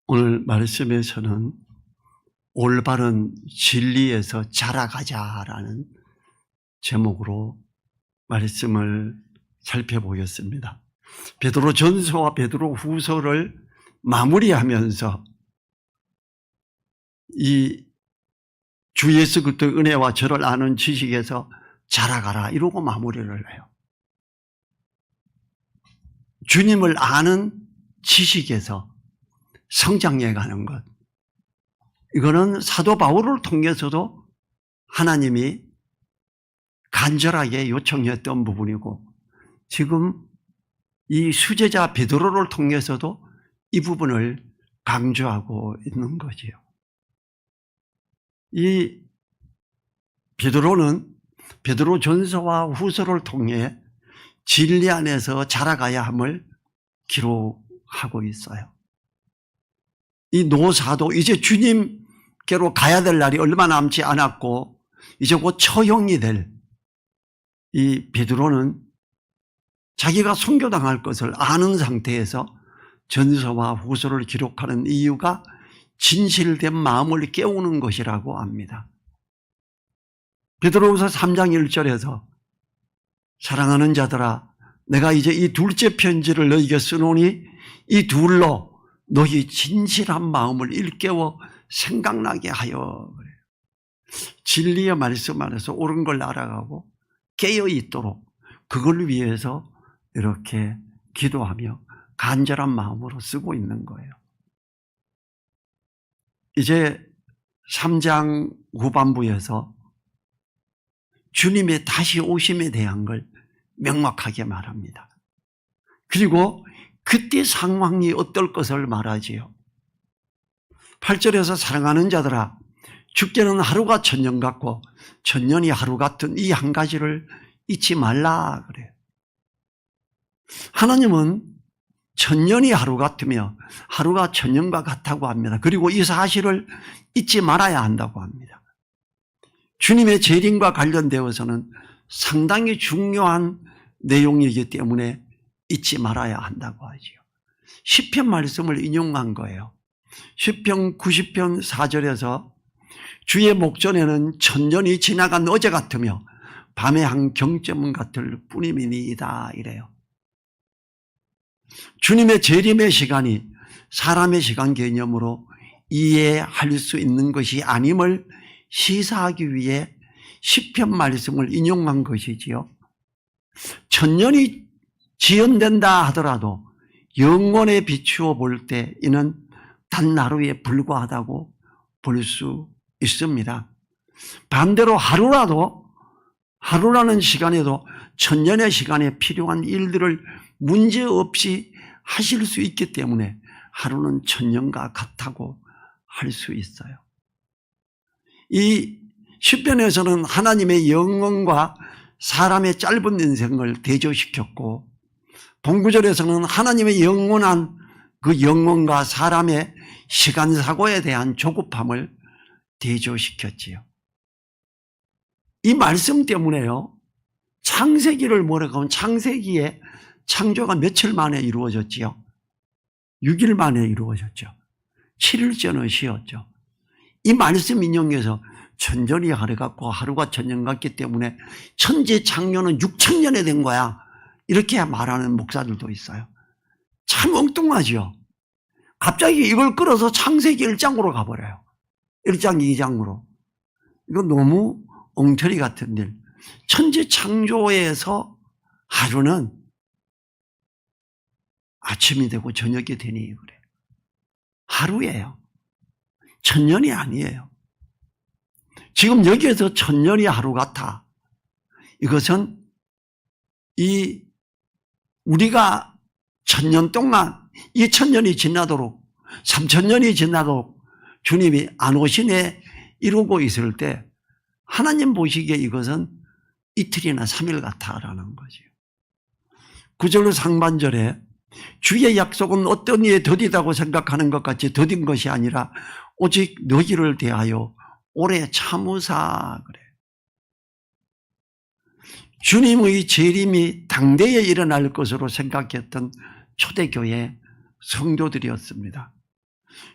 오늘 말씀에서는 올바른 진리에서 자라가자라는 제목으로 말씀을 살펴보겠습니다. 베드로 전서와 베드로 후서를 마무리하면서 이 주 예수 그리스도의 은혜와 저를 아는 지식에서 자라가라 이러고 마무리를 해요. 주님을 아는 지식에서 성장해 가는 것. 이거는 사도 바울을 통해서도 하나님이 간절하게 요청했던 부분이고 지금 이 수제자 베드로를 통해서도 이 부분을 강조하고 있는 거지요. 이 베드로는 베드로 전서와 후서를 통해 진리 안에서 자라가야 함을 기록하고 있어요. 이 노사도 이제 주님께로 가야 될 날이 얼마 남지 않았고 이제 곧 처형이 될 이 베드로는 자기가 순교당할 것을 아는 상태에서 전서와 후서를 기록하는 이유가 진실된 마음을 깨우는 것이라고 합니다. 베드로후서 3장 1절에서 사랑하는 자들아 내가 이제 이 둘째 편지를 너희에게 쓰노니 이 둘로 너희 진실한 마음을 일깨워 생각나게 하여. 진리의 말씀 안에서 옳은 걸 알아가고 깨어 있도록 그걸 위해서 이렇게 기도하며 간절한 마음으로 쓰고 있는 거예요. 이제 3장 후반부에서 주님의 다시 오심에 대한 걸 명확하게 말합니다. 그리고 그때 상황이 어떨 것을 말하지요. 8절에서 사랑하는 자들아 주께는 하루가 천년 같고 천년이 하루 같은 이 한 가지를 잊지 말라 그래요. 하나님은 천년이 하루 같으며 하루가 천년과 같다고 합니다. 그리고 이 사실을 잊지 말아야 한다고 합니다. 주님의 재림과 관련되어서는 상당히 중요한 내용이기 때문에 잊지 말아야 한다고 하지요. 시편 말씀을 인용한 거예요. 시편 90편 4절에서 주의 목전에는 천년이 지나간 어제 같으며 밤의 한 경점 같을 뿐이니이다 이래요. 주님의 재림의 시간이 사람의 시간 개념으로 이해할 수 있는 것이 아님을 시사하기 위해 시편 말씀을 인용한 것이지요. 천년이 지연된다 하더라도 영원에 비추어 볼 때 이는 단 하루에 불과하다고 볼 수 있습니다. 반대로 하루라는 시간에도 천년의 시간에 필요한 일들을 문제없이 하실 수 있기 때문에 하루는 천년과 같다고 할 수 있어요. 이 시편에서는 하나님의 영원과 사람의 짧은 인생을 대조시켰고 본구절에서는 하나님의 영원한 그 영혼과 사람의 시간사고에 대한 조급함을 대조시켰지요. 이 말씀 때문에요. 창세기를 뭐라고 하면 창세기에 창조가 며칠 만에 이루어졌지요? 6일 만에 이루어졌죠. 7일째는 쉬었죠. 이 말씀 인용해서 천년이 하루 같고 하루가 천년 같기 때문에 천지 창조는 6천년에 된 거야. 이렇게 말하는 목사들도 있어요. 참 엉뚱하죠. 갑자기 이걸 끌어서 창세기 1장으로 가버려요. 1장 2장으로. 이건 너무 엉터리 같은 일. 천지 창조에서 하루는 아침이 되고 저녁이 되니 그래. 하루예요. 천년이 아니에요. 지금 여기에서 천년이 하루 같아. 이것은 우리가 천년 동안 2000년이 지나도록 3000년이 지나도록 주님이 안 오시네 이러고 있을 때 하나님 보시기에 이것은 이틀이나 3일 같아라는 거죠. 9절 상반절에 주의 약속은 어떤 이에 더디다고 생각하는 것 같이 더딘 것이 아니라 오직 너희를 대하여 오래 참으사 그래. 주님의 재림이 당대에 일어날 것으로 생각했던 초대교회 성도들이었습니다.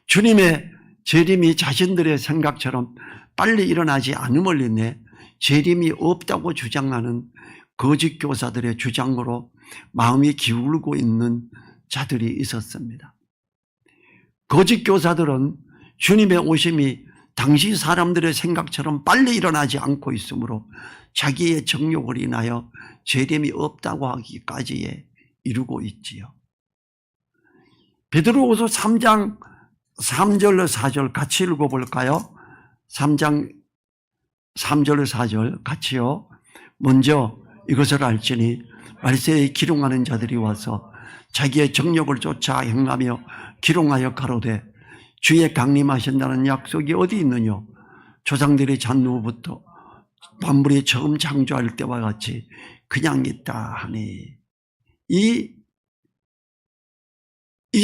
주님의 재림이 자신들의 생각처럼 빨리 일어나지 않음을 인해 재림이 없다고 주장하는 거짓 교사들의 주장으로 마음이 기울고 있는 자들이 있었습니다. 거짓 교사들은 주님의 오심이 당시 사람들의 생각처럼 빨리 일어나지 않고 있으므로 자기의 정욕을 인하여 재림이 없다고 하기까지에 이르고 있지요. 베드로후서 3장 3절 4절 같이 읽어볼까요? 3장 3절 4절 같이요. 먼저 이것을 알지니 말세에 기롱하는 자들이 와서 자기의 정욕을 쫓아 행하며 기롱하여 가로되 주의 강림하신다는 약속이 어디 있느냐? 조상들이 잔누부터 만물이 처음 창조할 때와 같이 그냥 있다 하니, 이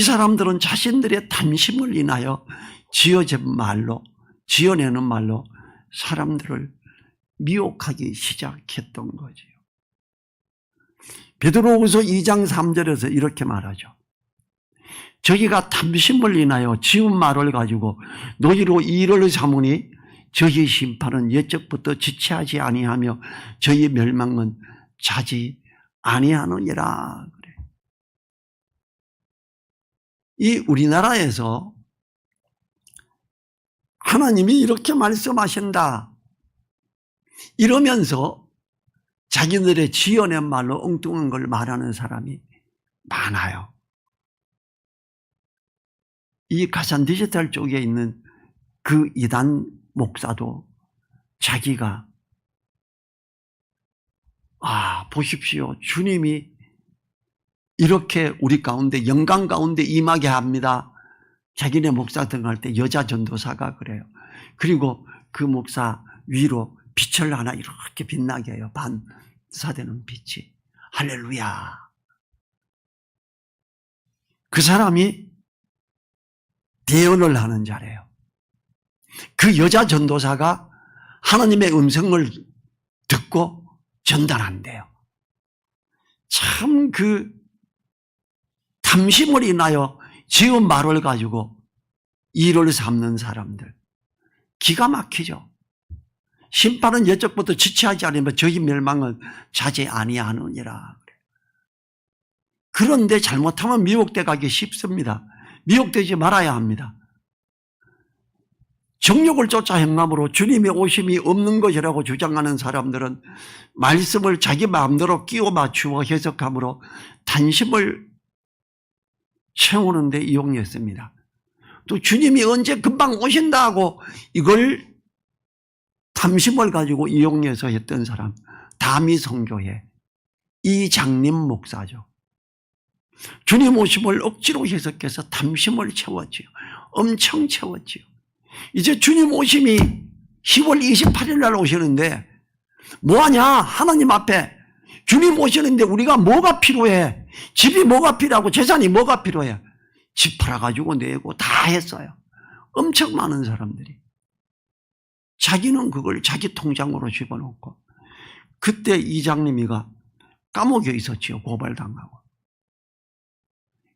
사람들은 자신들의 탐심을 인하여 지어내는 말로 사람들을 미혹하기 시작했던 거지요. 베드로후서 2장 3절에서 이렇게 말하죠. 저희가 탐심을 인하여 지은 말을 가지고 너희로 일을 삼으니 저희 심판은 옛적부터 지체하지 아니하며 저희 멸망은 자지 아니하느니라. 그래. 이 우리나라에서 하나님이 이렇게 말씀하신다 이러면서 자기들의 지어낸 말로 엉뚱한 걸 말하는 사람이 많아요. 이 가산 디지털 쪽에 있는 그 이단 목사도 자기가 보십시오. 주님이 이렇게 우리 가운데 영광 가운데 임하게 합니다. 자기네 목사 등할 때 여자 전도사가 그래요. 그리고 그 목사 위로 빛을 하나 이렇게 빛나게 해요. 반사되는 빛이. 할렐루야. 그 사람이 대언을 하는 자래요. 그 여자 전도사가 하나님의 음성을 듣고 전달한대요. 참 그 탐심을 인하여 지은 말을 가지고 일을 삼는 사람들 기가 막히죠. 심판은 옛적부터 지체하지 않으면 저희 멸망은 자제 아니하느니라. 그런데 잘못하면 미혹돼 가기 쉽습니다. 미혹되지 말아야 합니다. 정욕을 쫓아 행함으로 주님의 오심이 없는 것이라고 주장하는 사람들은 말씀을 자기 마음대로 끼워 맞추어 해석함으로 탄심을 채우는 데 이용했습니다. 또 주님이 언제 금방 오신다고 이걸 탐심을 가지고 이용해서 했던 사람, 다미성교회 이장림 목사죠. 주님 오심을 억지로 해석해서 탐심을 채웠지요. 엄청 채웠지요. 이제 주님 오심이 10월 28일 날 오시는데 뭐하냐? 하나님 앞에 주님 오시는데 우리가 뭐가 필요해? 집이 뭐가 필요하고 재산이 뭐가 필요해? 집 팔아가지고 내고 다 했어요. 엄청 많은 사람들이. 자기는 그걸 자기 통장으로 집어넣고, 그때 이장님이가 감옥에 있었지요. 고발당하고.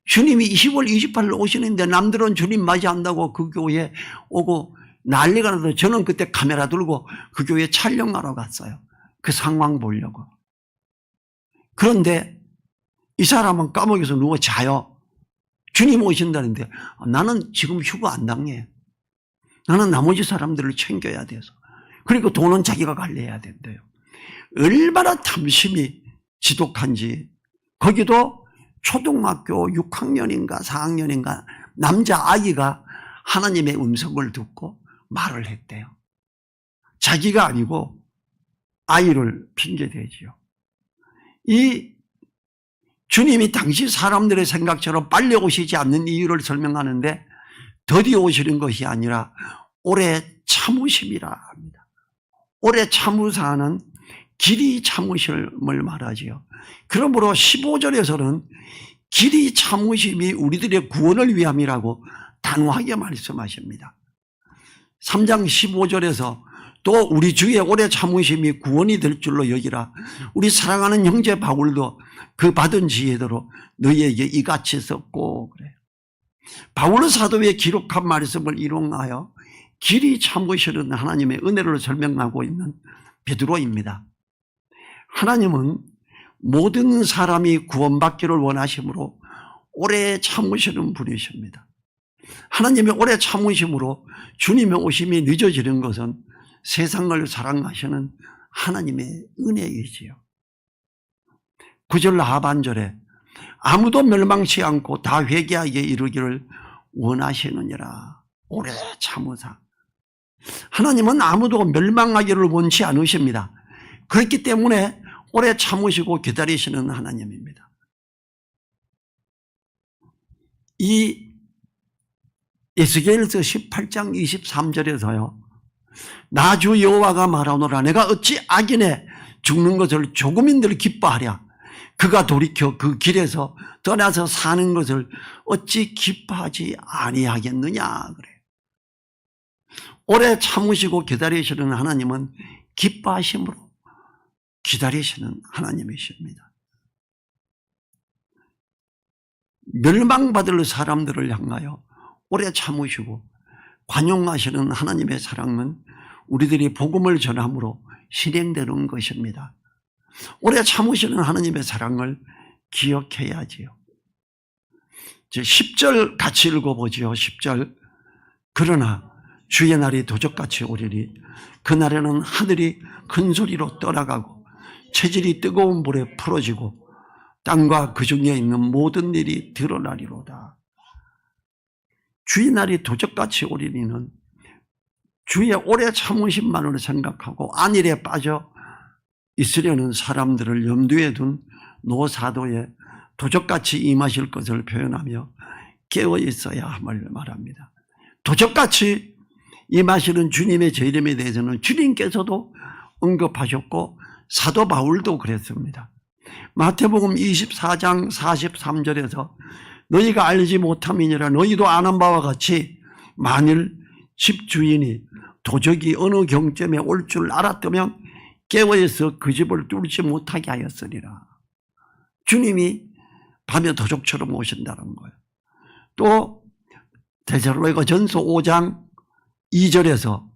주님이 10월 28일 오시는데 남들은 주님 맞이한다고 그 교회에 오고 난리가 나서 저는 그때 카메라 들고 그 교회 촬영하러 갔어요. 그 상황 보려고. 그런데 이 사람은 감옥에서 누워 자요. 주님 오신다는데 나는 지금 휴가 안 당해. 나는 나머지 사람들을 챙겨야 돼서. 그리고 돈은 자기가 관리해야 된대요. 얼마나 탐심이 지독한지. 거기도 초등학교 6학년인가 4학년인가 남자아이가 하나님의 음성을 듣고 말을 했대요. 자기가 아니고 아이를 핑계대지요. 이 주님이 당시 사람들의 생각처럼 빨리 오시지 않는 이유를 설명하는데 더디 오시는 것이 아니라 오래 참으심이라 합니다. 오래 참으사는 길이 참으심을 말하지요. 그러므로 15절에서는 길이 참으심이 우리들의 구원을 위함이라고 단호하게 말씀하십니다. 3장 15절에서 또 우리 주의 오래 참으심이 구원이 될 줄로 여기라. 우리 사랑하는 형제 바울도 그 받은 지혜대로 너희에게 이같이 썼고 그래요. 바울 사도의 기록한 말씀을 인용하여 길이 참으시는 하나님의 은혜를 설명하고 있는 베드로입니다. 하나님은 모든 사람이 구원받기를 원하심으로 오래 참으시는 분이십니다. 하나님의 오래 참으심으로 주님의 오심이 늦어지는 것은 세상을 사랑하시는 하나님의 은혜이지요. 9절 하반절에 아무도 멸망치 않고 다 회개하게 이르기를 원하시느니라. 오래 참으사. 하나님은 아무도 멸망하기를 원치 않으십니다. 그렇기 때문에 오래 참으시고 기다리시는 하나님입니다. 이 에스겔서 18장 23절에서요. 나 주 여호와가 말하노라. 내가 어찌 악인의 죽는 것을 조금인들 기뻐하랴. 그가 돌이켜 그 길에서 떠나서 사는 것을 어찌 기뻐하지 아니하겠느냐 그래. 오래 참으시고 기다리시는 하나님은 기뻐하심으로 기다리시는 하나님이십니다. 멸망받을 사람들을 향하여 오래 참으시고 관용하시는 하나님의 사랑은 우리들이 복음을 전함으로 실행되는 것입니다. 오래 참으시는 하나님의 사랑을 기억해야지요. 10절 같이 읽어보지요. 10절. 그러나 주의 날이 도적같이 오리니 그날에는 하늘이 큰 소리로 떠나가고 체질이 뜨거운 불에 풀어지고 땅과 그 중에 있는 모든 일이 드러나리로다. 주의 날이 도적같이 오리니는 주의 오래 참으심만으로 생각하고 안일에 빠져 있으려는 사람들을 염두에 둔 노사도의 도적같이 임하실 것을 표현하며 깨어 있어야 함을 말합니다. 도적같이 임하시는 주님의 재림에 대해서는 주님께서도 언급하셨고 사도 바울도 그랬습니다. 마태복음 24장 43절에서 너희가 알지 못함이니라. 너희도 아는 바와 같이 만일 집주인이 도적이 어느 경점에 올 줄 알았다면 깨어있어 그 집을 뚫지 못하게 하였으리라. 주님이 밤에 도적처럼 오신다는 거예요. 또 데살로니가전서 5장 2절에서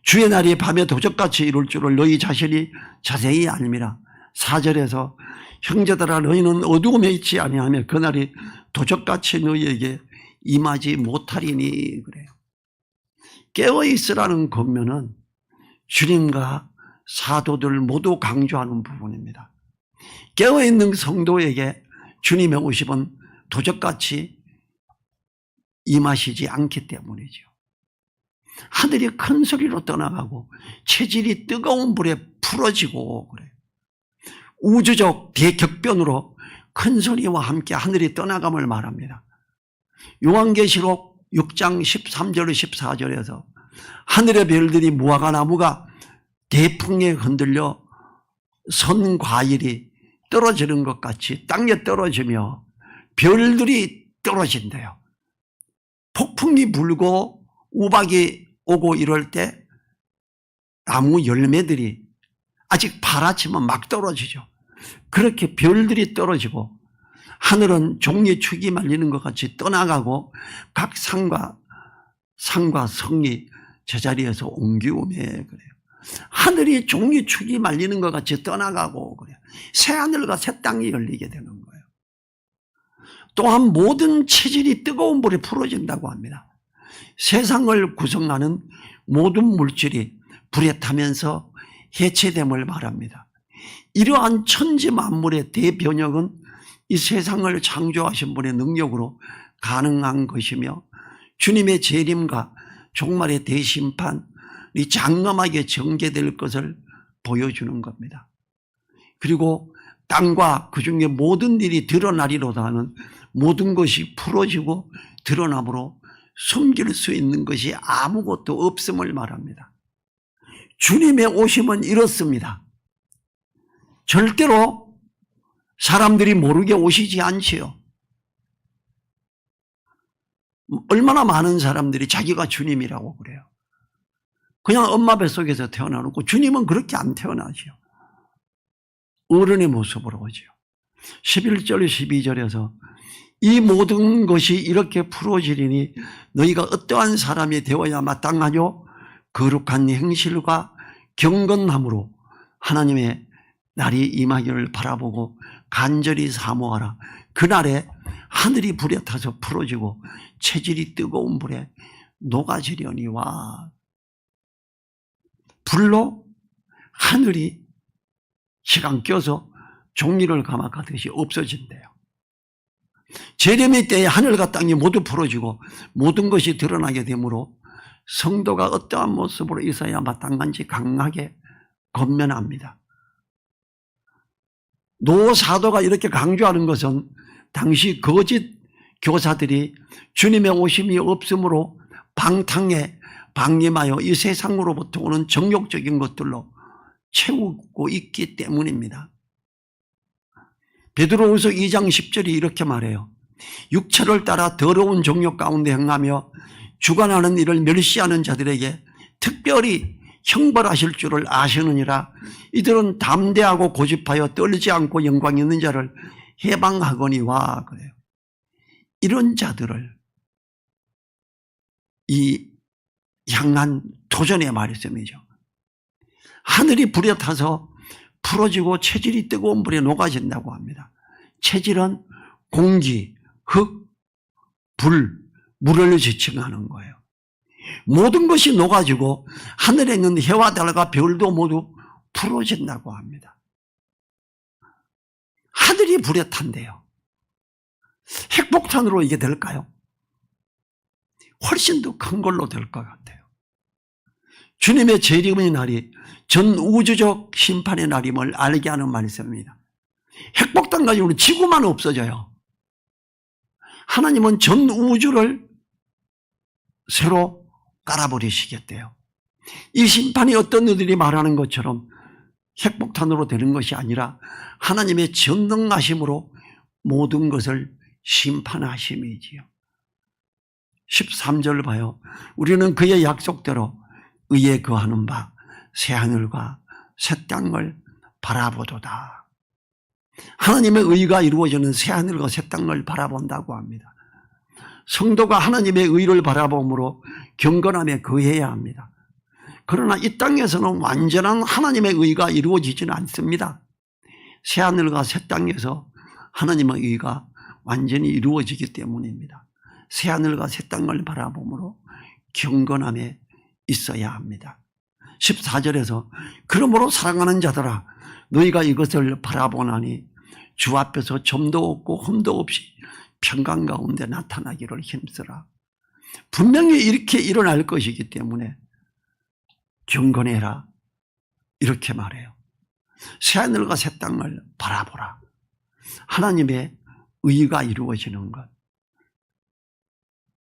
주의 날이 밤에 도적같이 이룰 줄을 너희 자신이 자세히 알미라. 4절에서 형제들아 너희는 어두움에 있지 아니하며 그날이 도적같이 너희에게 임하지 못하리니 그래요. 깨어있으라는 권면은 주님과 사도들 모두 강조하는 부분입니다. 깨어있는 성도에게 주님의 오심은 도적같이 임하시지 않기 때문이죠. 하늘이 큰 소리로 떠나가고 체질이 뜨거운 불에 풀어지고 그래요. 우주적 대격변으로 큰 소리와 함께 하늘이 떠나감을 말합니다. 요한계시록 6장 13절 14절에서 하늘의 별들이 무화과 나무가 대풍에 흔들려 선 과일이 떨어지는 것 같이 땅에 떨어지며 별들이 떨어진대요. 폭풍이 불고 우박이 오고 이럴 때 나무 열매들이 아직 파랗지만 막 떨어지죠. 그렇게 별들이 떨어지고 하늘은 종이축이 말리는 것 같이 떠나가고 각 산과 성이 제자리에서 옮기오매 그래요. 하늘이 종이축이 말리는 것 같이 떠나가고 그래요. 새하늘과 새 땅이 열리게 되는 거예요. 또한 모든 체질이 뜨거운 불에 풀어진다고 합니다. 세상을 구성하는 모든 물질이 불에 타면서 해체됨을 말합니다. 이러한 천지 만물의 대변혁은 이 세상을 창조하신 분의 능력으로 가능한 것이며 주님의 재림과 종말의 대심판이 장엄하게 전개될 것을 보여주는 겁니다. 그리고 땅과 그 중에 모든 일이 드러나리로다 하는 모든 것이 풀어지고 드러남으로 숨길 수 있는 것이 아무것도 없음을 말합니다. 주님의 오심은 이렇습니다. 절대로 사람들이 모르게 오시지 않지요. 얼마나 많은 사람들이 자기가 주님이라고 그래요. 그냥 엄마 뱃속에서 태어나놓고 주님은 그렇게 안 태어나죠. 어른의 모습으로 오죠. 11절 12절에서 이 모든 것이 이렇게 풀어지리니 너희가 어떠한 사람이 되어야 마땅하뇨? 거룩한 행실과 경건함으로 하나님의 날이 임하기를 바라보고 간절히 사모하라. 그날에 하늘이 불에 타서 풀어지고 체질이 뜨거운 불에 녹아지려니와. 불로 하늘이 시간 껴서 종이를 감아가듯이 없어진대요. 재림의 때에 하늘과 땅이 모두 풀어지고 모든 것이 드러나게 되므로 성도가 어떠한 모습으로 있어야 마땅한지 강하게 권면합니다. 노 사도가 이렇게 강조하는 것은 당시 거짓 교사들이 주님의 오심이 없으므로 방탕에 방임하여 이 세상으로부터 오는 정욕적인 것들로 채우고 있기 때문입니다. 베드로후서 2장 10절이 이렇게 말해요. 육체를 따라 더러운 정욕 가운데 행하며 주관하는 일을 멸시하는 자들에게 특별히 형벌하실 줄을 아시느니라. 이들은 담대하고 고집하여 떨지 않고 영광 있는 자를 해방하거니와. 그래요. 이런 자들을 이 향한 도전의 말씀이죠. 하늘이 불에 타서 풀어지고 체질이 뜨거운 불에 녹아진다고 합니다. 체질은 공기, 흙, 불, 물을 지칭하는 거예요. 모든 것이 녹아지고 하늘에 있는 해와 달과 별도 모두 풀어진다고 합니다. 하늘이 불에 탄대요. 핵폭탄으로 이게 될까요? 훨씬 더 큰 걸로 될 것 같아요. 주님의 재림의 날이 전 우주적 심판의 날임을 알게 하는 말씀입니다. 핵폭탄 가지고는 지구만 없어져요. 하나님은 전 우주를 새로 깔아버리시겠대요. 이 심판이 어떤 이들이 말하는 것처럼 핵폭탄으로 되는 것이 아니라 하나님의 전능하심으로 모든 것을 심판하심이지요. 13절 봐요. 우리는 그의 약속대로 의에 거하는 바 새하늘과 새 땅을 바라보도다. 하나님의 의가 이루어지는 새하늘과 새 땅을 바라본다고 합니다. 성도가 하나님의 의를 바라봄으로 경건함에 거해야 합니다. 그러나 이 땅에서는 완전한 하나님의 의가 이루어지지는 않습니다. 새하늘과 새 땅에서 하나님의 의가 완전히 이루어지기 때문입니다. 새하늘과 새 땅을 바라봄으로 경건함에 있어야 합니다. 14절에서 그러므로 사랑하는 자들아 너희가 이것을 바라보나니 주 앞에서 점도 없고 흠도 없이 평강 가운데 나타나기를 힘쓰라. 분명히 이렇게 일어날 것이기 때문에 경건해라 이렇게 말해요. 새하늘과 새 땅을 바라보라. 하나님의 의가 이루어지는 것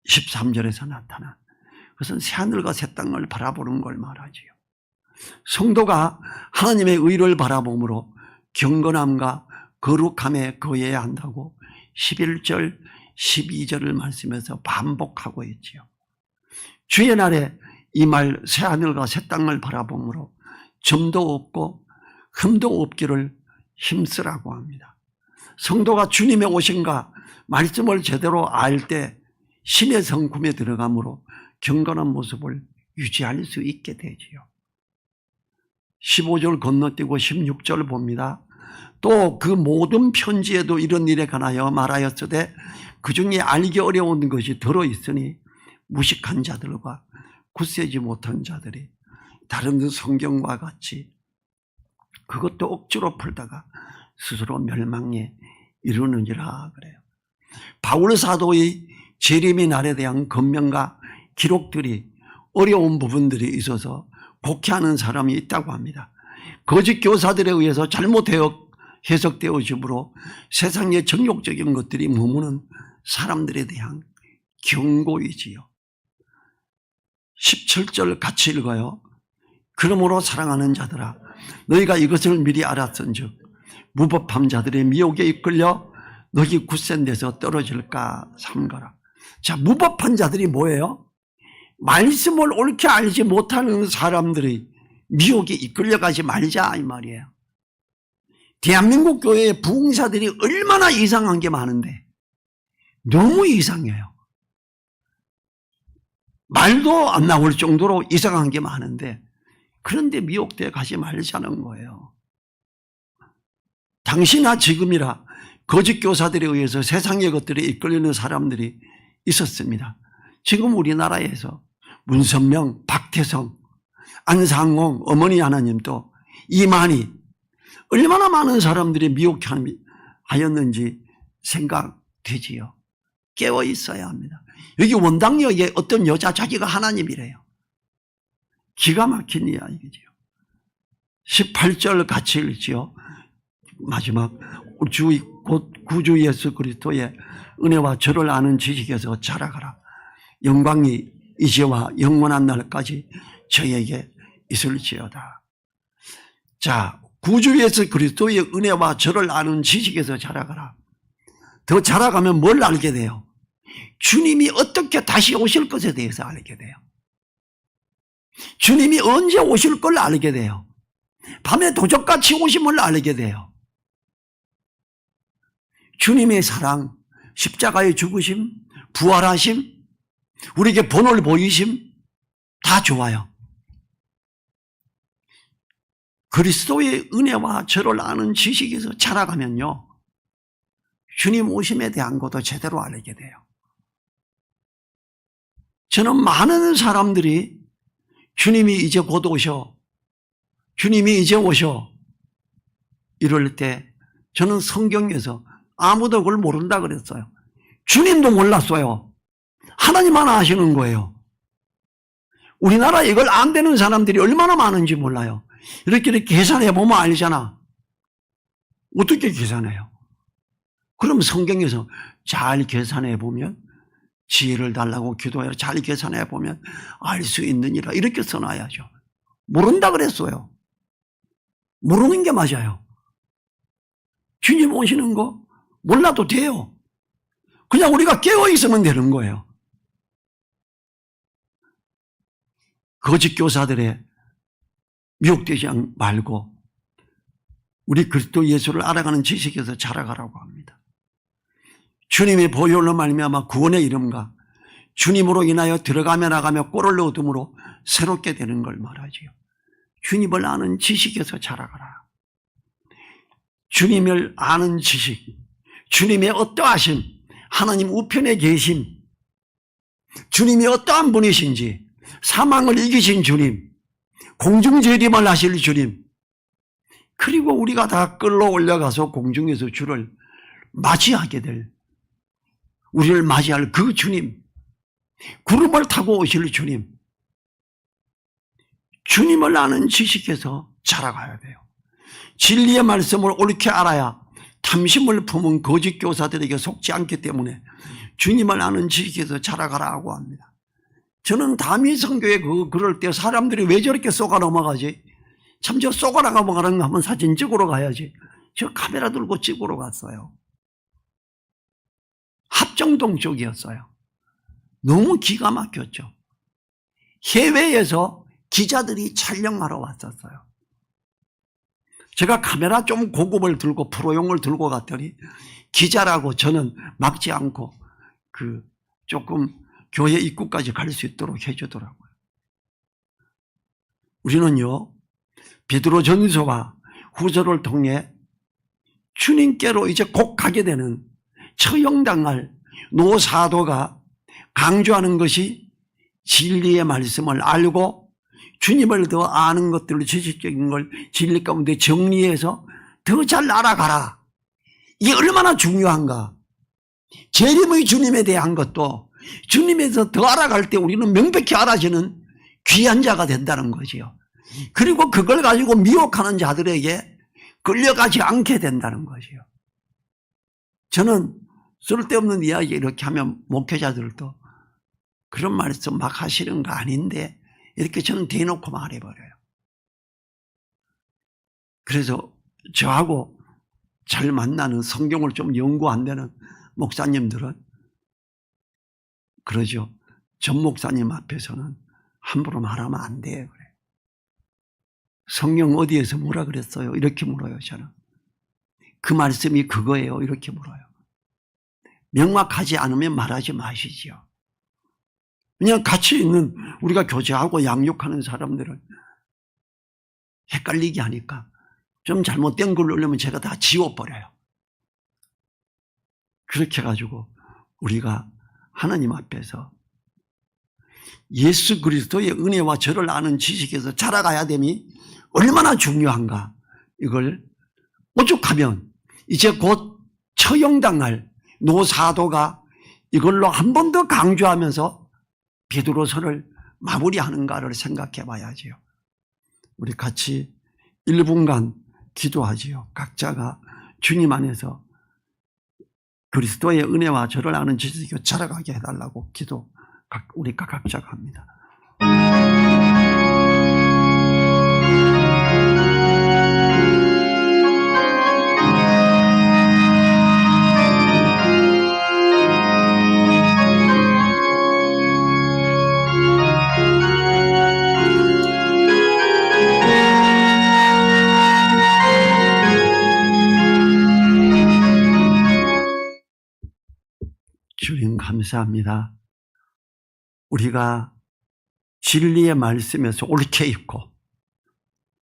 13절에서 나타난 그것은 새하늘과 새 땅을 바라보는 걸 말하지요. 성도가 하나님의 의를 바라봄으로 경건함과 거룩함에 거해야 한다고 11절 12절을 말씀에서 반복하고 있지요. 주의 날에 이 말 새하늘과 새 땅을 바라봄으로 점도 없고 흠도 없기를 힘쓰라고 합니다. 성도가 주님의 오심과 말씀을 제대로 알 때 신의 성품에 들어감으로 경건한 모습을 유지할 수 있게 되지요. 15절 건너뛰고 16절 봅니다. 또 그 모든 편지에도 이런 일에 관하여 말하였으되 그 중에 알기 어려운 것이 들어있으니 무식한 자들과 굳세지 못한 자들이 다른 성경과 같이 그것도 억지로 풀다가 스스로 멸망에 이르느니라 그래요. 바울 사도의 재림의 날에 대한 권면과 기록들이 어려운 부분들이 있어서 곡해하는 사람이 있다고 합니다. 거짓 교사들에 의해서 잘못 해석되어지므로 세상의 정욕적인 것들이 머무는 사람들에 대한 경고이지요. 17절 같이 읽어요. 그러므로 사랑하는 자들아 너희가 이것을 미리 알았은즉 무법한 자들의 미혹에 이끌려 너희 굳센 데서 떨어질까 삼가라. 자, 무법한 자들이 뭐예요? 말씀을 옳게 알지 못하는 사람들의 미혹에 이끌려가지 말자 이 말이에요. 대한민국 교회의 부흥사들이 얼마나 이상한 게 많은데 너무 이상해요. 말도 안 나올 정도로 이상한 게 많은데, 그런데 미혹되어 가지 말자는 거예요. 당시나 지금이라 거짓 교사들에 의해서 세상의 것들에 이끌리는 사람들이 있었습니다. 지금 우리나라에서 문선명, 박태성, 안상홍, 어머니 하나님도 이만희, 얼마나 많은 사람들이 미혹하였는지 생각되지요. 깨어 있어야 합니다. 여기 원당역에 어떤 여자 자기가 하나님이래요. 기가 막힌 이야기죠. 18절 같이 읽지요. 마지막 곧 구주 예수 그리스도의 은혜와 저를 아는 지식에서 자라가라. 영광이 이제와 영원한 날까지 저에게 있을지어다. 자, 구주 예수 그리스도의 은혜와 저를 아는 지식에서 자라가라. 더 자라가면 뭘 알게 돼요? 주님이 어떻게 다시 오실 것에 대해서 알게 돼요. 주님이 언제 오실 걸 알게 돼요. 밤에 도적같이 오심을 알게 돼요. 주님의 사랑, 십자가의 죽으심, 부활하심, 우리에게 본을 보이심 다 좋아요. 그리스도의 은혜와 저를 아는 지식에서 자라가면요, 주님 오심에 대한 것도 제대로 알게 돼요. 저는 많은 사람들이 주님이 이제 곧 오셔, 주님이 이제 오셔 이럴 때 저는 성경에서 아무도 그걸 모른다 그랬어요. 주님도 몰랐어요. 하나님만 아시는 거예요. 우리나라에 이걸 안 되는 사람들이 얼마나 많은지 몰라요. 이렇게 계산해 보면 알잖아. 어떻게 계산해요? 그럼 성경에서 잘 계산해 보면, 지혜를 달라고 기도해라, 잘 계산해 보면 알 수 있느니라, 이렇게 써놔야죠. 모른다 그랬어요. 모르는 게 맞아요. 주님 오시는 거 몰라도 돼요. 그냥 우리가 깨어 있으면 되는 거예요. 거짓 교사들의 미혹되지 말고 우리 그리스도 예수를 알아가는 지식에서 자라가라고 합니다. 주님의 보혈로 말미암아 구원의 이름과 주님으로 인하여 들어가며 나가며 꼴을 얻음으로 새롭게 되는 걸 말하지요. 주님을 아는 지식에서 자라가라. 주님을 아는 지식, 주님의 어떠하심, 하나님 우편에 계심, 주님이 어떠한 분이신지, 사망을 이기신 주님, 공중재림을 하실 주님, 그리고 우리가 다 끌어올려가서 공중에서 주를 맞이하게 될, 우리를 맞이할 그 주님, 구름을 타고 오실 주님, 주님을 아는 지식에서 자라가야 돼요. 진리의 말씀을 옳게 알아야 탐심을 품은 거짓 교사들에게 속지 않기 때문에 주님을 아는 지식에서 자라가라고 합니다. 저는 다미성교에 그럴 때 사람들이 왜 저렇게 쏘가 넘어가지? 참, 저 쏘가 넘어가는 거 한번 사진 찍으러 가야지. 저 카메라 들고 찍으러 갔어요. 합정동 쪽이었어요. 너무 기가 막혔죠. 해외에서 기자들이 촬영하러 왔었어요. 제가 카메라 좀 고급을 들고 프로용을 들고 갔더니 기자라고 저는 막지 않고 조금 교회 입구까지 갈 수 있도록 해주더라고요. 우리는요, 베드로전서와 후서를 통해 주님께로 이제 곧 가게 되는 처형당할 노사도가 강조하는 것이 진리의 말씀을 알고 주님을 더 아는 것들로 지식적인 걸 진리 가운데 정리해서 더 잘 알아가라. 이게 얼마나 중요한가. 재림의 주님에 대한 것도 주님에서 더 알아갈 때 우리는 명백히 알아지는 귀한 자가 된다는 거지요. 그리고 그걸 가지고 미혹하는 자들에게 끌려가지 않게 된다는 것이요. 저는 쓸데없는 이야기 이렇게 하면 목회자들도 그런 말씀 막 하시는 거 아닌데 이렇게 저는 대놓고 말해버려요. 그래서 저하고 잘 만나는 성경을 좀 연구 안 되는 목사님들은 그러죠. 전 목사님 앞에서는 함부로 말하면 안 돼요. 그래. 성경 어디에서 뭐라 그랬어요? 이렇게 물어요. 저는. 그 말씀이 그거예요. 이렇게 물어요. 명확하지 않으면 말하지 마시지요. 그냥 같이 있는 우리가 교제하고 양육하는 사람들은 헷갈리게 하니까 좀 잘못된 걸 올리면 제가 다 지워버려요. 그렇게 해가지고 우리가 하나님 앞에서 예수 그리스도의 은혜와 저를 아는 지식에서 자라가야 됨이 얼마나 중요한가. 이걸 오죽하면 이제 곧 처형당할 노사도가 이걸로 한 번 더 강조하면서 베드로서를 마무리하는가를 생각해 봐야지요. 우리 같이 1분간 기도하지요. 각자가 주님 안에서 그리스도의 은혜와 저를 아는 지식에 자라가게 해달라고 기도 우리가 각자가 합니다. 주님 감사합니다. 우리가 진리의 말씀에서 옳게 있고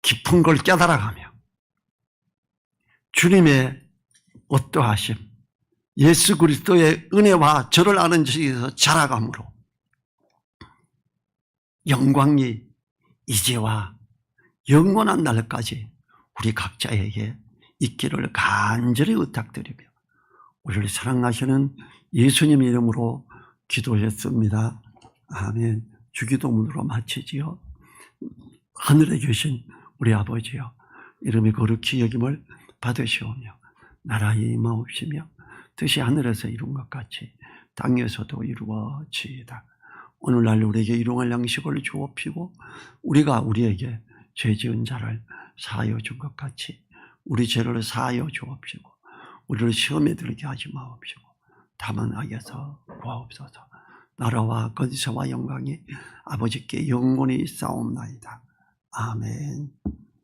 깊은 걸 깨달아가며 주님의 어떠하심, 예수 그리스도의 은혜와 저를 아는 지식에서 자라감으로 영광이 이제와 영원한 날까지 우리 각자에게 있기를 간절히 의탁드리며 우리를 사랑하시는 예수님 이름으로 기도했습니다. 아멘. 주기도문으로 마치지요. 하늘에 계신 우리 아버지여, 이름이 거룩히 여김을 받으시오며 나라에 임하옵시며 뜻이 하늘에서 이룬 것 같이 땅에서도 이루어지이다. 오늘날 우리에게 일용할 양식을 주옵시고 우리가 우리에게 죄 지은 자를 사하여 준 것 같이 우리 죄를 사하여 주옵시고 우리를 시험에 들게 하지 마옵시고 다만 악에서 구하옵소서. 나라와 권세와 영광이 아버지께 영원히 있사옵나이다. 아멘.